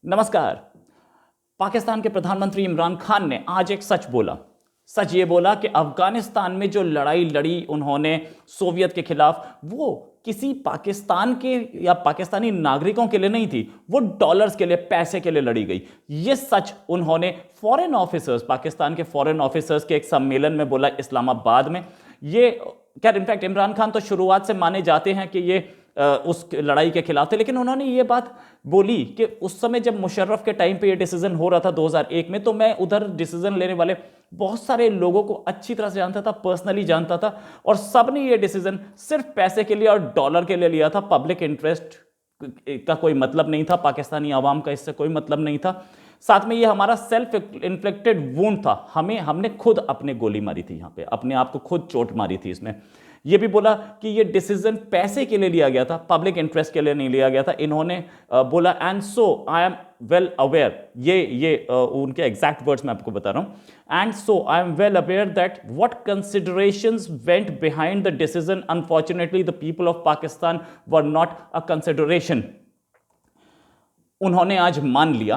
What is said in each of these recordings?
नमस्कार। पाकिस्तान के प्रधानमंत्री इमरान खान ने आज एक सच बोला। सच ये बोला कि अफगानिस्तान में जो लड़ाई लड़ी उन्होंने सोवियत के खिलाफ, वो किसी पाकिस्तान के या पाकिस्तानी नागरिकों के लिए नहीं थी, वो डॉलर्स के लिए, पैसे के लिए लड़ी गई। ये सच उन्होंने फॉरेन ऑफिसर्स, पाकिस्तान के फॉरेन ऑफिसर्स के एक सम्मेलन में बोला इस्लामाबाद में। ये क्या, इनफैक्ट इमरान खान तो शुरुआत से माने जाते हैं कि ये उस लड़ाई के खिलाफ थे, लेकिन उन्होंने ये बात बोली कि उस समय जब मुशर्रफ के टाइम पे ये डिसीजन हो रहा था 2001 में, तो मैं उधर डिसीजन लेने वाले बहुत सारे लोगों को अच्छी तरह से जानता था, पर्सनली जानता था, और सब ने ये डिसीजन सिर्फ पैसे के लिए और डॉलर के लिए लिया था। पब्लिक इंटरेस्ट का कोई मतलब नहीं था, पाकिस्तानी आवाम का इससे कोई मतलब नहीं था। साथ में ये हमारा सेल्फ इन्फ्लिक्टेड वुंड था, हमने खुद अपने गोली मारी थी, यहां पे अपने आप को खुद चोट मारी थी इसमें। ये भी बोला कि ये डिसीजन पैसे के लिए लिया गया था, पब्लिक इंटरेस्ट के लिए नहीं लिया गया था। इन्होंने बोला and so I am well aware, ये उनके एग्जैक्ट वर्ड्स मैं आपको बता रहा हूं। And so I am well aware that what considerations went behind the decision, unfortunately the people of Pakistan were not a consideration. उन्होंने आज मान लिया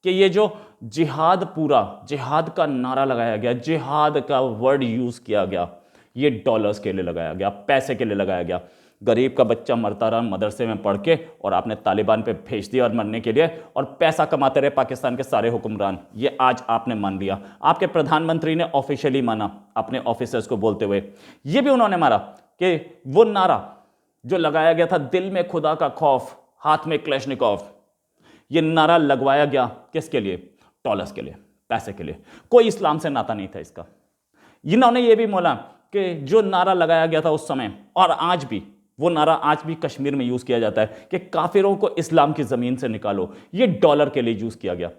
कि ये जो जिहाद, पूरा जिहाद का नारा लगाया गया, जिहाद का वर्ड यूज किया गया, ये डॉलर्स के लिए लगाया गया, पैसे के लिए लगाया गया। गरीब का बच्चा मरता रहा मदरसे में पढ़ के, और आपने तालिबान पे भेज दिया और मरने के लिए, और पैसा कमाते रहे पाकिस्तान के सारे हुक्मरान। ये आज आपने मान लिया, आपके प्रधानमंत्री ने ऑफिशियली माना अपने ऑफिसर्स को बोलते हुए। ये भी उन्होंने माना कि वो नारा जो लगाया गया था, दिल में खुदा का खौफ, हाथ में क्लेशनिकोव, ये नारा लगवाया गया किसके लिए? डॉलर्स के लिए, पैसे के लिए। कोई इस्लाम से नाता नहीं था इसका। इन्होंने ये भी बोला कि जो नारा लगाया गया था उस समय, और आज भी वो नारा आज भी कश्मीर में यूज किया जाता है कि काफिरों को इस्लाम की जमीन से निकालो, ये डॉलर के लिए यूज किया गया।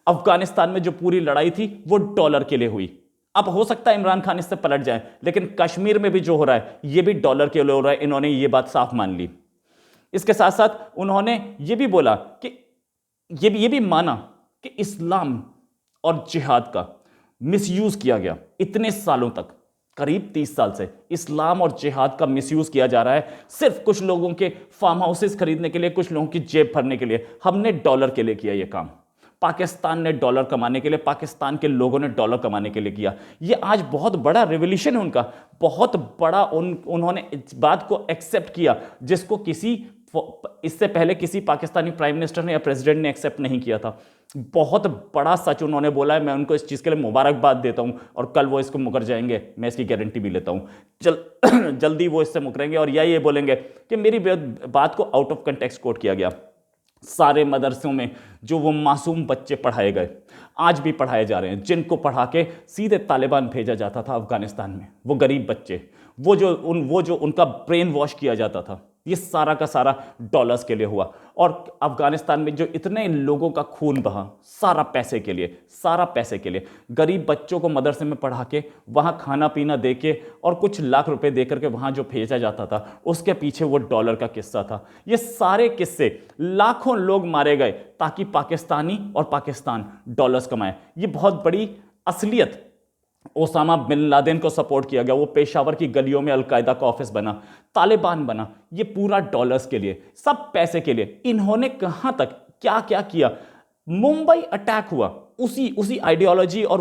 अफगानिस्तान में जो पूरी लड़ाई थी वो डॉलर के लिए हुई। अब हो सकता है इमरान खान इससे पलट जाए, लेकिन कश्मीर में भी जो हो रहा है ये भी डॉलर के लिए हो रहा है। इन्होंने ये बात साफ मान ली। इसके साथ साथ उन्होंने ये भी बोला कि ये भी माना कि इस्लाम और जिहाद का मिसयूज किया गया। इतने सालों तक, करीब 30 साल से इस्लाम और जिहाद का मिसयूज किया जा रहा है, सिर्फ कुछ लोगों के फार्म हाउसेस खरीदने के लिए, कुछ लोगों की जेब भरने के लिए। हमने डॉलर के लिए किया ये काम, पाकिस्तान ने डॉलर कमाने के लिए, पाकिस्तान के लोगों ने डॉलर कमाने के लिए किया। ये आज बहुत बड़ा रिवॉल्यूशन है उनका, बहुत बड़ा। उन्होंने इस बात को एक्सेप्ट किया जिसको इससे पहले किसी पाकिस्तानी प्राइम मिनिस्टर ने या प्रेसिडेंट ने एक्सेप्ट नहीं किया था। बहुत बड़ा सच उन्होंने बोला है। मैं उनको इस चीज़ के लिए मुबारकबाद देता हूं, और कल वो इसको मुकर जाएंगे, मैं इसकी गारंटी भी लेता हूं। जल्दी वो इससे मुकरेंगे और या ये बोलेंगे कि मेरी बात को आउट ऑफ कंटेक्स्ट कोट किया गया। सारे मदरसों में जो वो मासूम बच्चे पढ़ाए गए, आज भी पढ़ाए जा रहे हैं, जिनको पढ़ा के सीधे तालिबान भेजा जाता था अफगानिस्तान में, वो गरीब बच्चे, वो जो उनका ब्रेन वॉश किया जाता था, ये सारा का सारा डॉलर्स के लिए हुआ। और अफगानिस्तान में जो इतने लोगों का खून बहा, सारा पैसे के लिए, सारा पैसे के लिए। गरीब बच्चों को मदरसे में पढ़ा के, वहाँ खाना पीना दे के, और कुछ लाख रुपए दे करके वहाँ जो भेजा जाता था, उसके पीछे वो डॉलर का किस्सा था। ये सारे किस्से, लाखों लोग मारे गए ताकि पाकिस्तानी और पाकिस्तान डॉलर्स कमाए। ये बहुत बड़ी असलियत। ओसामा बिन लादेन को सपोर्ट किया गया, वो पेशावर की गलियों में अलकायदा का ऑफिस बना, तालिबान बना, ये पूरा डॉलर्स के लिए, सब पैसे के लिए। इन्होंने कहां तक क्या क्या किया। मुंबई अटैक हुआ, उसी आइडियोलॉजी और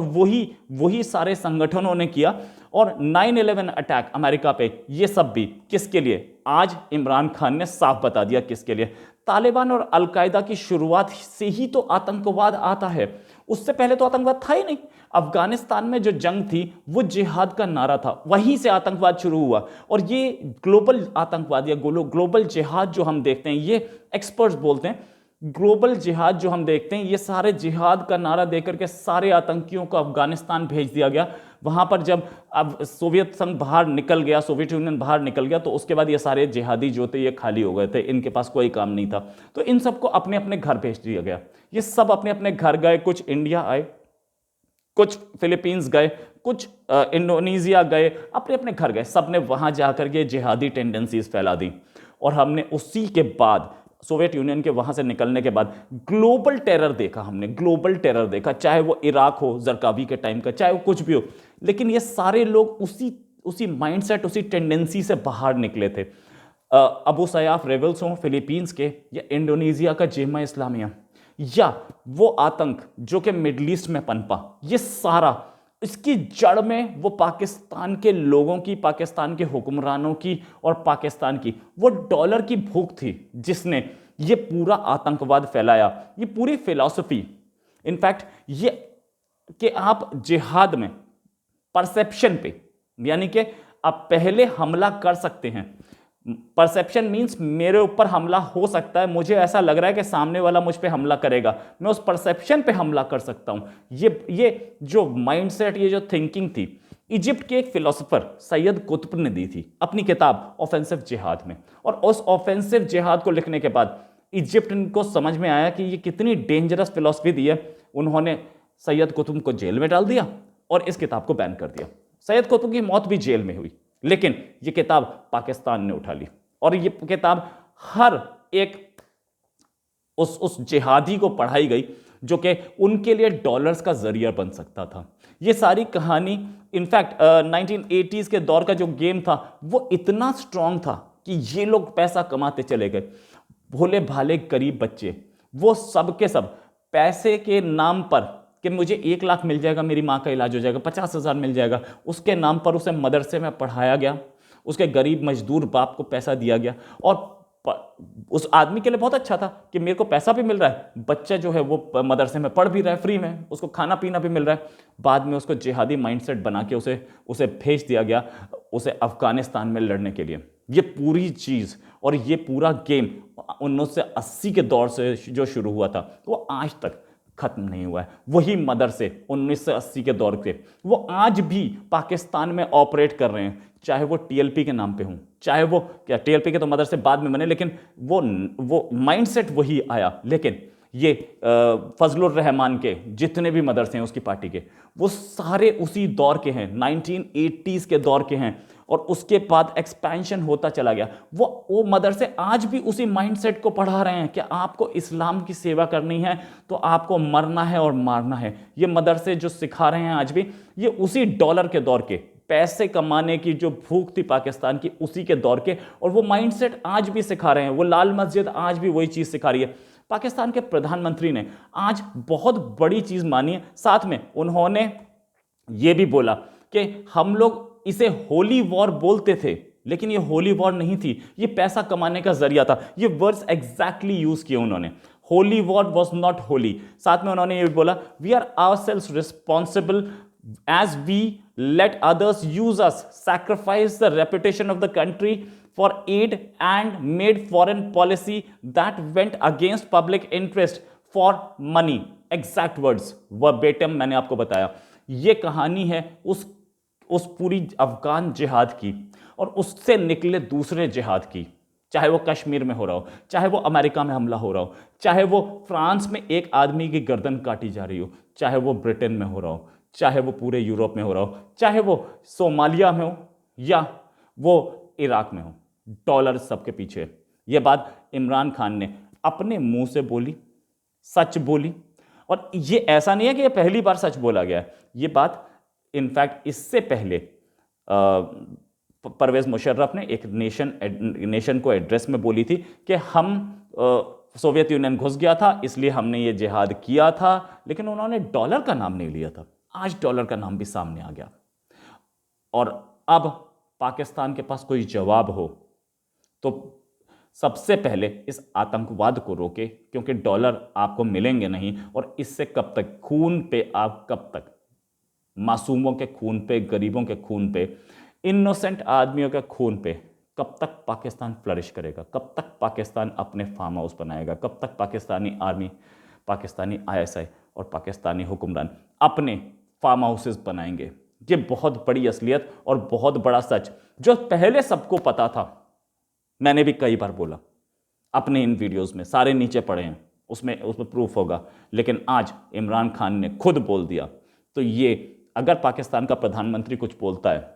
वही सारे संगठनों ने किया। और 9/11 अटैक अमेरिका पे, ये सब भी किसके लिए? आज इमरान खान ने साफ बता दिया किसके लिए। तालिबान और अलकायदा की शुरुआत से ही तो आतंकवाद आता है, उससे पहले तो आतंकवाद था ही नहीं। अफगानिस्तान में जो जंग थी वो जिहाद का नारा था, वहीं से आतंकवाद शुरू हुआ। और ये ग्लोबल आतंकवाद या ग्लोबल जिहाद जो हम देखते हैं, ये एक्सपर्ट्स बोलते हैं ग्लोबल जिहाद जो हम देखते हैं, ये सारे जिहाद का नारा देकर के सारे आतंकियों को अफगानिस्तान भेज दिया गया। वहां पर जब अब सोवियत संघ बाहर निकल गया, सोवियत यूनियन बाहर निकल गया, तो उसके बाद ये सारे जिहादी जो थे ये खाली हो गए थे, इनके पास कोई काम नहीं था, तो इन सबको अपने अपने घर भेज दिया गया। ये सब अपने अपने घर गए, कुछ इंडिया आए, कुछ फिलीपींस गए, कुछ इंडोनेशिया गए, अपने अपने घर गए, सब ने वहां जाकर के जिहादी टेंडेंसीज फैला दी। और हमने उसी के बाद, सोवियत यूनियन के वहां से निकलने के बाद, ग्लोबल टेरर देखा। हमने ग्लोबल टेरर देखा, चाहे वो इराक हो जरकावी के टाइम का, चाहे वो कुछ भी हो, लेकिन ये सारे लोग उसी माइंडसेट, उसी टेंडेंसी से बाहर निकले थे। अबू सयाफ रेबल्स हों फिलीपींस के, या इंडोनेशिया का जेमा इस्लामिया, या वो आतंक जो कि मिडल ईस्ट में पनपा, ये सारा इसकी जड़ में वो पाकिस्तान के लोगों की, पाकिस्तान के हुक्मरानों की और पाकिस्तान की वो डॉलर की भूख थी जिसने ये पूरा आतंकवाद फैलाया। ये पूरी फिलॉसफी, इनफैक्ट ये कि आप जिहाद में परसेप्शन पे, यानी कि आप पहले हमला कर सकते हैं। परसेप्शन मींस मेरे ऊपर हमला हो सकता है, मुझे ऐसा लग रहा है कि सामने वाला मुझ पे हमला करेगा, मैं उस परसेप्शन पे हमला कर सकता हूं। ये जो माइंडसेट, ये जो थिंकिंग थी, इजिप्ट के एक फिलोसोफर सैयद कुतुब ने दी थी अपनी किताब ऑफेंसिव जिहाद में। और उस ऑफेंसिव जिहाद को लिखने के बाद इजिप्ट को समझ में आया कि ये कितनी डेंजरस फिलॉसफी दी है। उन्होंने सैयद कुतुब को जेल में डाल दिया और इस किताब को बैन कर दिया। सैयद कुतुब की मौत भी जेल में हुई, लेकिन ये किताब पाकिस्तान ने उठा ली और ये किताब हर एक उस जिहादी को पढ़ाई गई जो कि उनके लिए डॉलर्स का जरिया बन सकता था। ये सारी कहानी इनफैक्ट 1980s के दौर का जो गेम था वो इतना स्ट्रांग था कि ये लोग पैसा कमाते चले गए। भोले भाले गरीब बच्चे वो सब के सब पैसे के नाम पर कि मुझे 1 लाख मिल जाएगा, मेरी माँ का इलाज हो जाएगा, 50,000 मिल जाएगा, उसके नाम पर उसे मदरसे में पढ़ाया गया, उसके गरीब मजदूर बाप को पैसा दिया गया। और उस आदमी के लिए बहुत अच्छा था कि मेरे को पैसा भी मिल रहा है, बच्चा जो है वो मदरसे में पढ़ भी रहा है फ्री में, उसको खाना पीना भी मिल रहा है। बाद में उसको जिहादी माइंडसेट बना के उसे भेज दिया गया उसे अफगानिस्तान में लड़ने के लिए। ये पूरी चीज़ और ये पूरा गेम 1980 के दौर से जो शुरू हुआ था वो आज तक खत्म नहीं हुआ है। वही मदरसे 1980 के दौर के वो आज भी पाकिस्तान में ऑपरेट कर रहे हैं, चाहे वो टीएलपी के नाम पे हों, चाहे वो क्या टीएलपी के तो मदरसे बाद में बने, लेकिन वो माइंडसेट वही आया। लेकिन ये फजलुर रहमान के जितने भी मदरसे हैं उसकी पार्टी के, वो सारे उसी दौर के हैं, 1980s के दौर के हैं। और उसके बाद एक्सपेंशन होता चला गया। वो मदरसे आज भी उसी माइंडसेट को पढ़ा रहे हैं कि आपको इस्लाम की सेवा करनी है तो आपको मरना है और मारना है। ये मदरसे जो सिखा रहे हैं आज भी, ये उसी डॉलर के दौर के, पैसे कमाने की जो भूख थी पाकिस्तान की, उसी के दौर के, और वो माइंडसेट आज भी सिखा रहे हैं। वो लाल मस्जिद आज भी वही चीज़ सिखा रही है। पाकिस्तान के प्रधानमंत्री ने आज बहुत बड़ी चीज़ मानी है। साथ में उन्होंने ये भी बोला कि हम लोग इसे होली वॉर बोलते थे, लेकिन ये होली वॉर नहीं थी, ये पैसा कमाने का जरिया था। ये वर्ड्स एग्जैक्टली यूज किए उन्होंने, holy war was not holy. साथ में उन्होंने ये भी बोला, we are ourselves responsible as we let others use us, sacrifice the reputation of the country for aid and made foreign policy that went against public interest for money. Exact words verbatim मैंने आपको बताया। ये कहानी है उस पूरी अफगान जिहाद की और उससे निकले दूसरे जिहाद की, चाहे वो कश्मीर में हो रहा हो, चाहे वो अमेरिका में हमला हो रहा हो, चाहे वो फ्रांस में एक आदमी की गर्दन काटी जा रही हो, चाहे वो ब्रिटेन में हो रहा हो, चाहे वो पूरे यूरोप में हो रहा हो, चाहे वो सोमालिया में हो या वो इराक में हो, डॉलर सबके पीछे है। ये बात इमरान खान ने अपने मुंह से बोली, सच बोली। और ये ऐसा नहीं है कि ये पहली बार सच बोला गया है, ये बात इनफैक्ट इससे पहले परवेज मुशर्रफ ने एक नेशन को एड्रेस में बोली थी कि हम सोवियत यूनियन घुस गया था इसलिए हमने ये जिहाद किया था, लेकिन उन्होंने डॉलर का नाम नहीं लिया था। आज डॉलर का नाम भी सामने आ गया। और अब पाकिस्तान के पास कोई जवाब हो तो सबसे पहले इस आतंकवाद को रोके, क्योंकि डॉलर आपको मिलेंगे नहीं। और इससे कब तक खून पे, आप कब तक मासूमों के खून पे, गरीबों के खून पे, इनोसेंट आदमियों के खून पे कब तक पाकिस्तान फ्लरिश करेगा? कब तक पाकिस्तान अपने फार्म हाउस बनाएगा? कब तक पाकिस्तानी आर्मी, पाकिस्तानी आईएसआई और पाकिस्तानी हुक्मरान अपने फार्म हाउसेस बनाएंगे? ये बहुत बड़ी असलियत और बहुत बड़ा सच जो पहले सबको पता था। मैंने भी कई बार बोला अपने इन वीडियोस में, सारे नीचे पड़े हैं, उसमें प्रूफ होगा। लेकिन आज इमरान खान ने खुद बोल दिया। तो ये अगर पाकिस्तान का प्रधानमंत्री कुछ बोलता है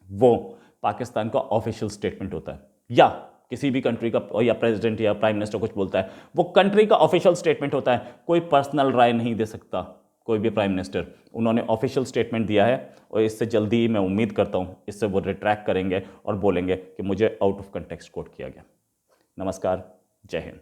वो पाकिस्तान का ऑफिशियल स्टेटमेंट होता है, या किसी भी कंट्री का या प्रेसिडेंट या प्राइम मिनिस्टर कुछ बोलता है वो कंट्री का ऑफिशियल स्टेटमेंट होता है। कोई पर्सनल राय नहीं दे सकता कोई भी प्राइम मिनिस्टर। उन्होंने ऑफिशियल स्टेटमेंट दिया है और इससे जल्दी ही मैं उम्मीद करता हूं इससे वो रिट्रैक्ट करेंगे और बोलेंगे कि मुझे आउट ऑफ कंटेक्स्ट कोट किया गया। नमस्कार, जय हिंद।